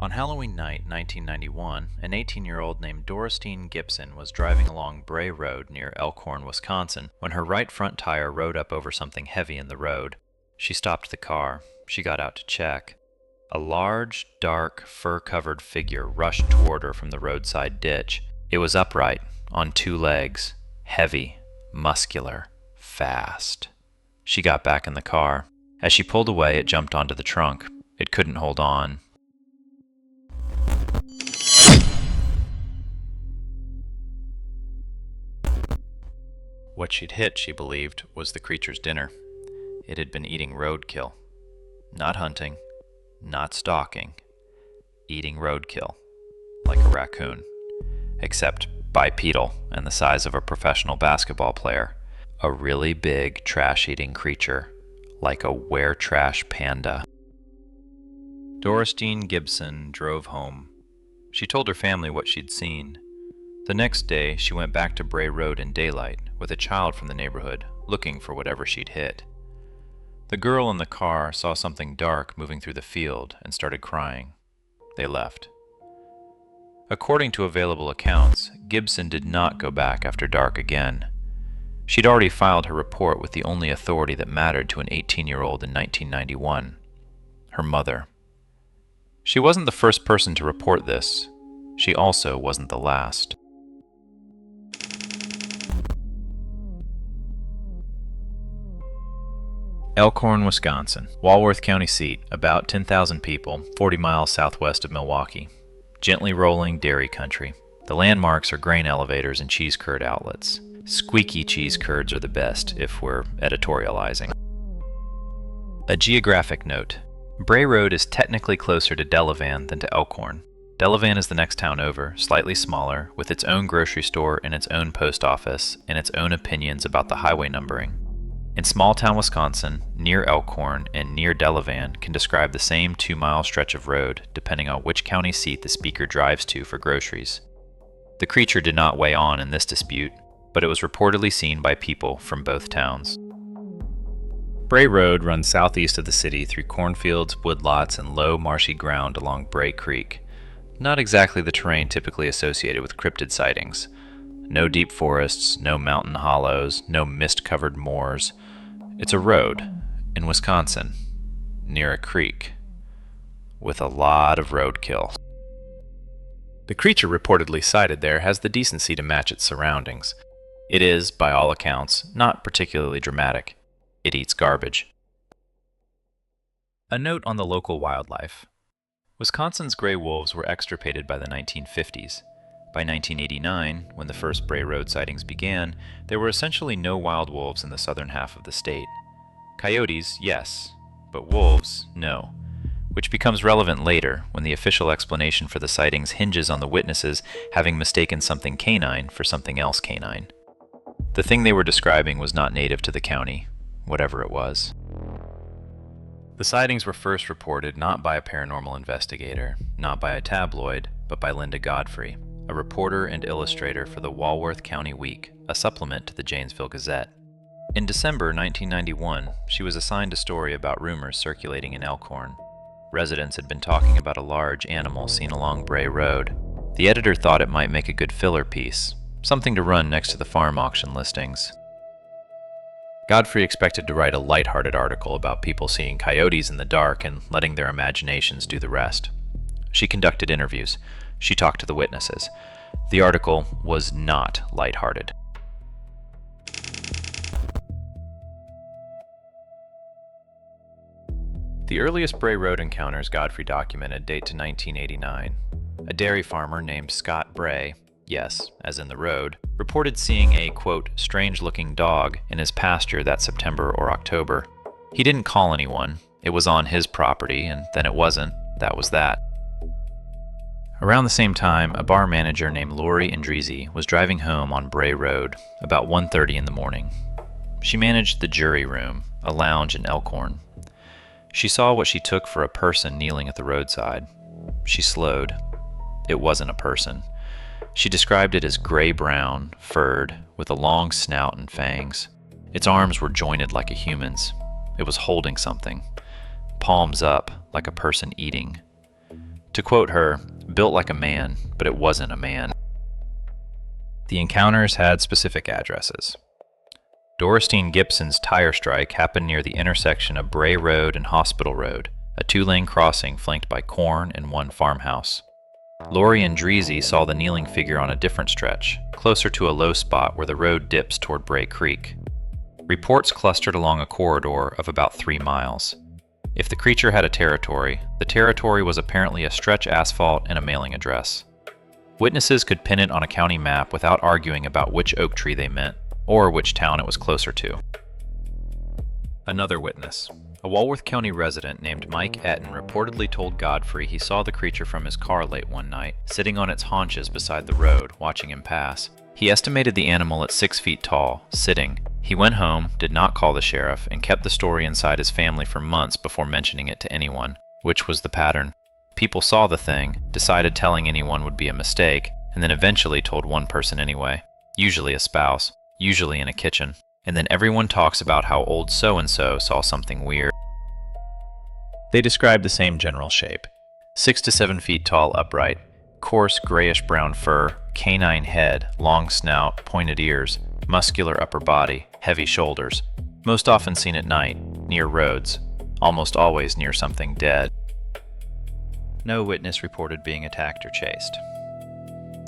On Halloween night, 1991, an 18-year-old named Dorothy Gibson was driving along Bray Road near Elkhorn, Wisconsin, when her right front tire rode up over something heavy in the road. She stopped the car. She got out to check. A large, dark, fur-covered figure rushed toward her from the roadside ditch. It was upright, on two legs, heavy, muscular, fast. She got back in the car. As she pulled away, it jumped onto the trunk. It couldn't hold on. What she'd hit, she believed, was the creature's dinner. It had been eating roadkill. Not hunting, not stalking. Eating roadkill, like a raccoon. Except bipedal and the size of a professional basketball player. A really big, trash-eating creature, like a were-trash panda. Dorothy Gibson drove home. She told her family what she'd seen. The next day, she went back to Bray Road in daylight with a child from the neighborhood, looking for whatever she'd hit. The girl in the car saw something dark moving through the field and started crying. They left. According to available accounts, Gibson did not go back after dark again. She'd already filed her report with the only authority that mattered to an 18-year-old in 1991, her mother. She wasn't the first person to report this. She also wasn't the last. Elkhorn, Wisconsin, Walworth County seat, about 10,000 people, 40 miles southwest of Milwaukee. Gently rolling dairy country. The landmarks are grain elevators and cheese curd outlets. Squeaky cheese curds are the best, if we're editorializing. A geographic note. Bray Road is technically closer to Delavan than to Elkhorn. Delavan is the next town over, slightly smaller, with its own grocery store and its own post office, and its own opinions about the highway numbering. In small-town Wisconsin, near Elkhorn and near Delavan can describe the same 2-mile stretch of road, depending on which county seat the speaker drives to for groceries. The creature did not weigh on in this dispute, but it was reportedly seen by people from both towns. Bray Road runs southeast of the city through cornfields, woodlots, and low, marshy ground along Bray Creek. Not exactly the terrain typically associated with cryptid sightings. No deep forests, no mountain hollows, no mist-covered moors. It's a road, in Wisconsin, near a creek, with a lot of roadkill. The creature reportedly sighted there has the decency to match its surroundings. It is, by all accounts, not particularly dramatic. It eats garbage. A note on the local wildlife. Wisconsin's gray wolves were extirpated by the 1950s. By 1989, when the first Bray Road sightings began, there were essentially no wild wolves in the southern half of the state. Coyotes, yes, but wolves, no. Which becomes relevant later, when the official explanation for the sightings hinges on the witnesses having mistaken something canine for something else canine. The thing they were describing was not native to the county, whatever it was. The sightings were first reported not by a paranormal investigator, not by a tabloid, but by Linda Godfrey, a reporter and illustrator for the Walworth County Week, a supplement to the Janesville Gazette. In December 1991, she was assigned a story about rumors circulating in Elkhorn. Residents had been talking about a large animal seen along Bray Road. The editor thought it might make a good filler piece, something to run next to the farm auction listings. Godfrey expected to write a lighthearted article about people seeing coyotes in the dark and letting their imaginations do the rest. She conducted interviews. She talked to the witnesses. The article was not lighthearted. The earliest Bray Road encounters Godfrey documented date to 1989. A dairy farmer named Scott Bray, yes, as in the road, reported seeing a, quote, strange-looking dog in his pasture that September or October. He didn't call anyone. It was on his property, and then it wasn't. That was that. Around the same time, a bar manager named Lori Andreezy was driving home on Bray Road about 1:30 in the morning. She managed the jury room, a lounge in Elkhorn. She saw what she took for a person kneeling at the roadside. She slowed. It wasn't a person. She described it as gray-brown, furred, with a long snout and fangs. Its arms were jointed like a human's. It was holding something. Palms up, like a person eating. To To quote her, built like a man, but it wasn't a man. The encounters had specific addresses. Dorothy Gibson's tire strike happened near the intersection of Bray Road and Hospital Road, a two-lane crossing flanked by corn and one farmhouse. Lori and Dreezy saw the kneeling figure on a different stretch, closer to a low spot where the road dips toward Bray Creek. Reports clustered along a corridor of about 3 miles. If the creature had a territory, the territory was apparently a stretch asphalt and a mailing address. Witnesses could pin it on a county map without arguing about which oak tree they meant, or which town it was closer to. Another witness. A Walworth County resident named Mike Etten reportedly told Godfrey he saw the creature from his car late one night, sitting on its haunches beside the road, watching him pass. He estimated the animal at 6 feet tall, sitting. He went home, did not call the sheriff, and kept the story inside his family for months before mentioning it to anyone, which was the pattern. People saw the thing, decided telling anyone would be a mistake, and then eventually told one person anyway, usually a spouse, usually in a kitchen. And then everyone talks about how old so-and-so saw something weird. They describe the same general shape. 6 to 7 feet tall upright, coarse grayish-brown fur, canine head, long snout, pointed ears, muscular upper body, heavy shoulders. Most often seen at night, near roads, almost always near something dead. No witness reported being attacked or chased.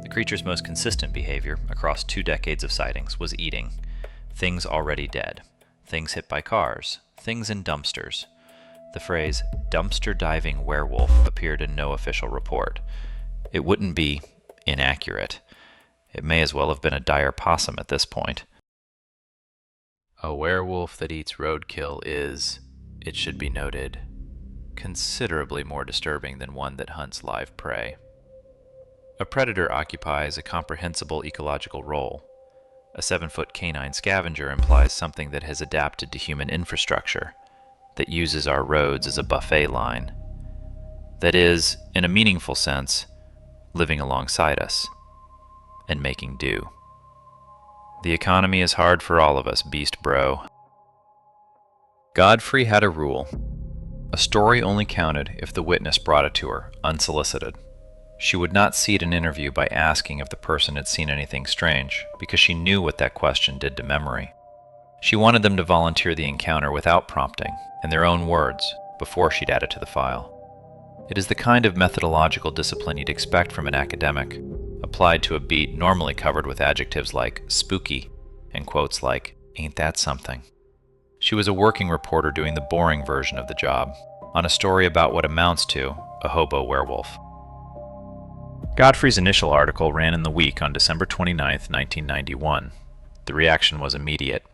The creature's most consistent behavior across 2 decades of sightings was eating. Things already dead, things hit by cars, things in dumpsters. The phrase, dumpster diving werewolf, appeared in no official report. It wouldn't be inaccurate. It may as well have been a dire possum at this point. A werewolf that eats roadkill is, it should be noted, considerably more disturbing than one that hunts live prey. A predator occupies a comprehensible ecological role. A 7-foot canine scavenger implies something that has adapted to human infrastructure, that uses our roads as a buffet line, that is, in a meaningful sense, living alongside us and making do. The economy is hard for all of us, beast bro. Godfrey had a rule. A story only counted if the witness brought it to her, unsolicited. She would not seed an interview by asking if the person had seen anything strange, because she knew what that question did to memory. She wanted them to volunteer the encounter without prompting, in their own words, before she'd add it to the file. It is the kind of methodological discipline you'd expect from an academic, applied to a beat normally covered with adjectives like spooky, and quotes like, ain't that something. She was a working reporter doing the boring version of the job, on a story about what amounts to a hobo werewolf. Godfrey's initial article ran in the Week on December 29, 1991. The reaction was immediate.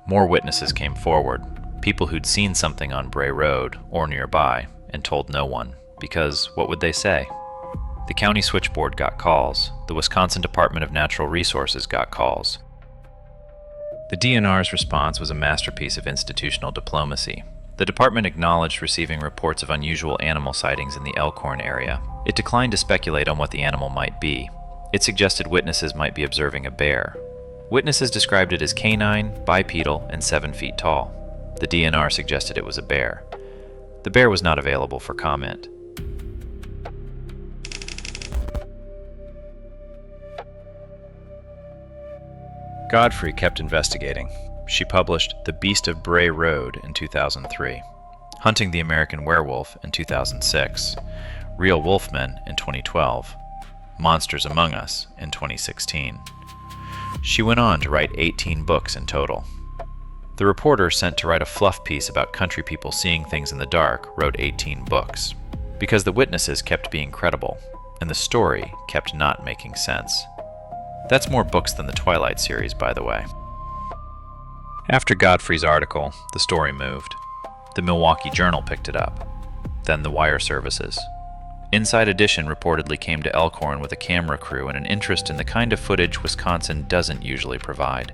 More witnesses came forward, people who'd seen something on Bray Road or nearby and told no one, because what would they say? The county switchboard got calls. The Wisconsin Department of Natural Resources got calls. The DNR's response was a masterpiece of institutional diplomacy. The department acknowledged receiving reports of unusual animal sightings in the Elkhorn area. It declined to speculate on what the animal might be. It suggested witnesses might be observing a bear. Witnesses described it as canine, bipedal, and 7 feet tall. The DNR suggested it was a bear. The bear was not available for comment. Godfrey kept investigating. She published The Beast of Bray Road in 2003, Hunting the American Werewolf in 2006, Real Wolfmen in 2012, Monsters Among Us in 2016. She went on to write 18 books in total. The reporter sent to write a fluff piece about country people seeing things in the dark wrote 18 books, because the witnesses kept being credible, and the story kept not making sense. That's more books than the Twilight series, by the way. After Godfrey's article, the story moved. The Milwaukee Journal picked it up, then the wire services. Inside Edition reportedly came to Elkhorn with a camera crew and an interest in the kind of footage Wisconsin doesn't usually provide.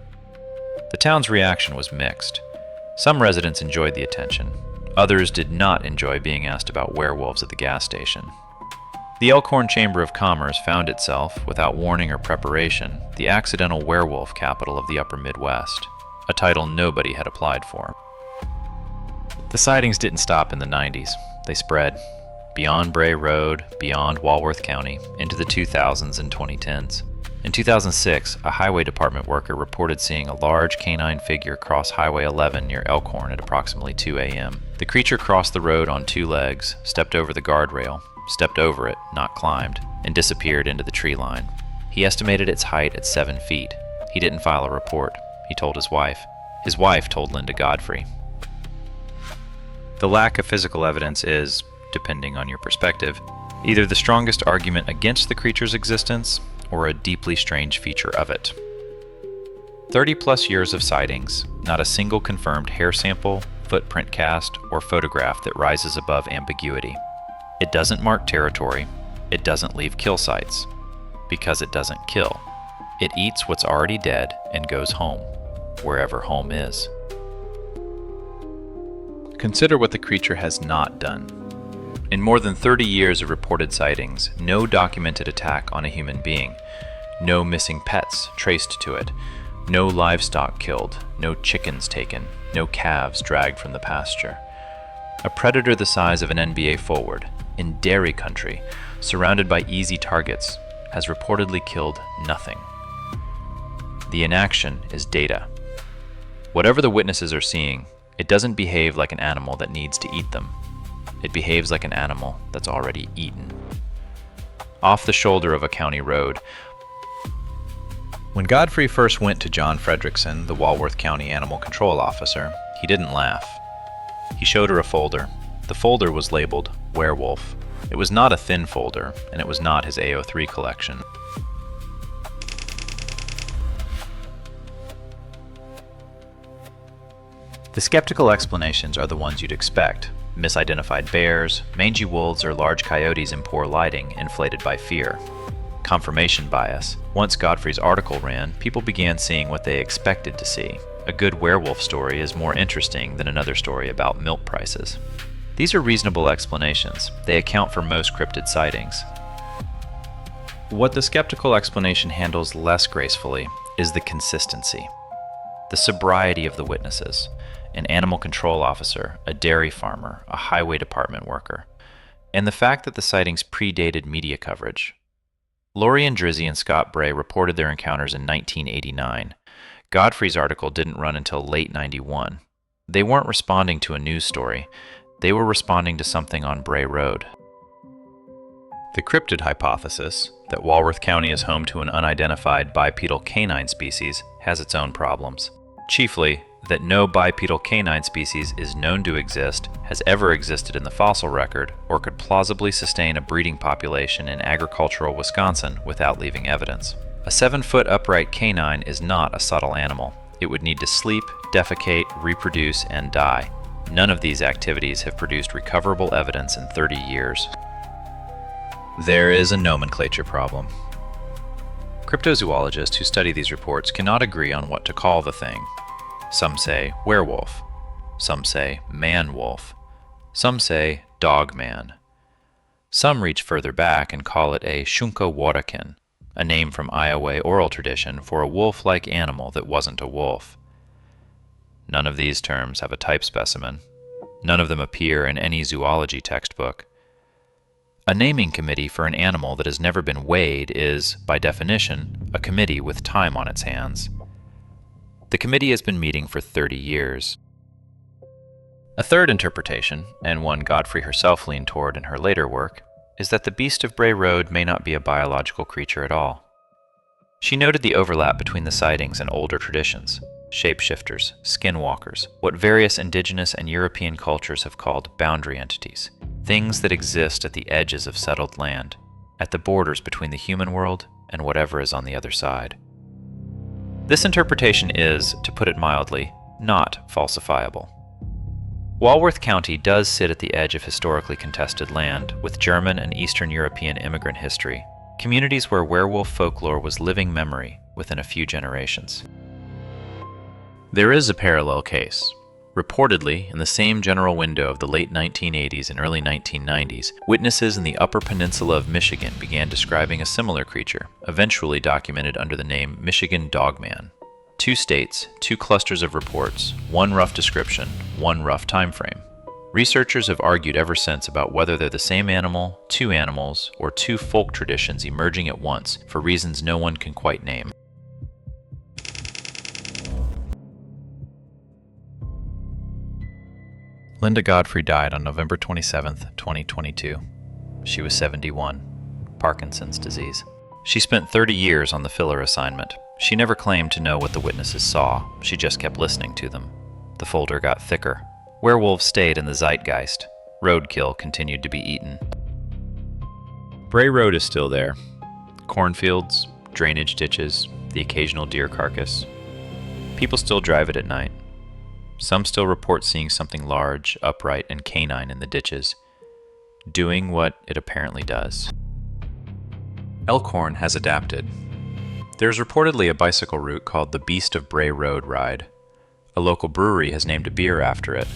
The town's reaction was mixed. Some residents enjoyed the attention. Others did not enjoy being asked about werewolves at the gas station. The Elkhorn Chamber of Commerce found itself, without warning or preparation, the accidental werewolf capital of the upper Midwest, a title nobody had applied for. The sightings didn't stop in the 90s. They spread. beyond Bray Road, beyond Walworth County, into the 2000s and 2010s. In 2006, a highway department worker reported seeing a large canine figure cross Highway 11 near Elkhorn at approximately 2 a.m. The creature crossed the road on 2 legs, stepped over the guardrail, stepped over it, not climbed, and disappeared into the tree line. He estimated its height at 7 feet. He didn't file a report. He told his wife. His wife told Linda Godfrey. The lack of physical evidence is, depending on your perspective, either the strongest argument against the creature's existence or a deeply strange feature of it. 30-plus years of sightings, not a single confirmed hair sample, footprint cast, or photograph that rises above ambiguity. It doesn't mark territory. It doesn't leave kill sites. Because it doesn't kill. It eats what's already dead and goes home, wherever home is. Consider what the creature has not done. In more than 30 years of reported sightings, no documented attack on a human being, no missing pets traced to it, no livestock killed, no chickens taken, no calves dragged from the pasture. A predator the size of an NBA forward, in dairy country, surrounded by easy targets, has reportedly killed nothing. The inaction is data. Whatever the witnesses are seeing, it doesn't behave like an animal that needs to eat them. It behaves like an animal that's already eaten. Off the shoulder of a county road. When Godfrey first went to John Fredrickson, the Walworth County Animal Control Officer, he didn't laugh. He showed her a folder. The folder was labeled Werewolf. It was not a thin folder, and it was not his AO3 collection. The skeptical explanations are the ones you'd expect. Misidentified bears, mangy wolves, or large coyotes in poor lighting, inflated by fear. Confirmation bias. Once Godfrey's article ran, people began seeing what they expected to see. A good werewolf story is more interesting than another story about milk prices. These are reasonable explanations. They account for most cryptid sightings. What the skeptical explanation handles less gracefully is the consistency. The sobriety of the witnesses. An animal control officer, a dairy farmer, a highway department worker, and the fact that the sightings predated media coverage. Lori and Drizzy and Scott Bray reported their encounters in 1989. Godfrey's article didn't run until late 91. They weren't responding to a news story. They were responding to something on Bray Road. The cryptid hypothesis, that Walworth County is home to an unidentified bipedal canine species, has its own problems. Chiefly, that no bipedal canine species is known to exist, has ever existed in the fossil record, or could plausibly sustain a breeding population in agricultural Wisconsin without leaving evidence. A 7-foot upright canine is not a subtle animal. It would need to sleep, defecate, reproduce, and die. None of these activities have produced recoverable evidence in 30 years. There is a nomenclature problem. Cryptozoologists who study these reports cannot agree on what to call the thing. Some say werewolf. Some say man-wolf. Some say dog-man. Some reach further back and call it a shunka-warakin, a name from Iowa oral tradition for a wolf-like animal that wasn't a wolf. None of these terms have a type specimen. None of them appear in any zoology textbook. A naming committee for an animal that has never been weighed is, by definition, a committee with time on its hands. The committee has been meeting for 30 years. A third interpretation, and one Godfrey herself leaned toward in her later work, is that the beast of Bray Road may not be a biological creature at all. She noted the overlap between the sightings and older traditions, shapeshifters, skinwalkers, what various indigenous and European cultures have called boundary entities, things that exist at the edges of settled land, at the borders between the human world and whatever is on the other side. This interpretation is, to put it mildly, not falsifiable. Walworth County does sit at the edge of historically contested land, with German and Eastern European immigrant history, communities where werewolf folklore was living memory within a few generations. There is a parallel case. Reportedly, in the same general window of the late 1980s and early 1990s, witnesses in the Upper Peninsula of Michigan began describing a similar creature, eventually documented under the name Michigan Dogman. 2 states, 2 clusters of reports, 1 rough description, 1 rough time frame. Researchers have argued ever since about whether they're the same animal, two animals, or two folk traditions emerging at once for reasons no one can quite name. Linda Godfrey died on November 27, 2022. She was 71, Parkinson's disease. She spent 30 years on the filler assignment. She never claimed to know what the witnesses saw. She just kept listening to them. The folder got thicker. Werewolves stayed in the zeitgeist. Roadkill continued to be eaten. Bray Road is still there. Cornfields, drainage ditches, the occasional deer carcass. People still drive it at night. Some still report seeing something large, upright, and canine in the ditches, doing what it apparently does. Elkhorn has adapted. There's reportedly a bicycle route called the Beast of Bray Road ride. A local brewery has named a beer after it.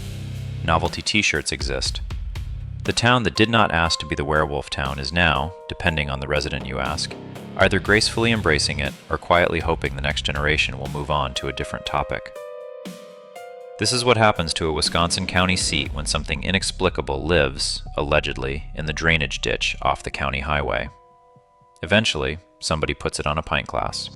Novelty t-shirts exist. The town that did not ask to be the werewolf town is now, depending on the resident you ask, either gracefully embracing it or quietly hoping the next generation will move on to a different topic. This is what happens to a Wisconsin county seat when something inexplicable lives, allegedly, in the drainage ditch off the county highway. Eventually, somebody puts it on a pint glass.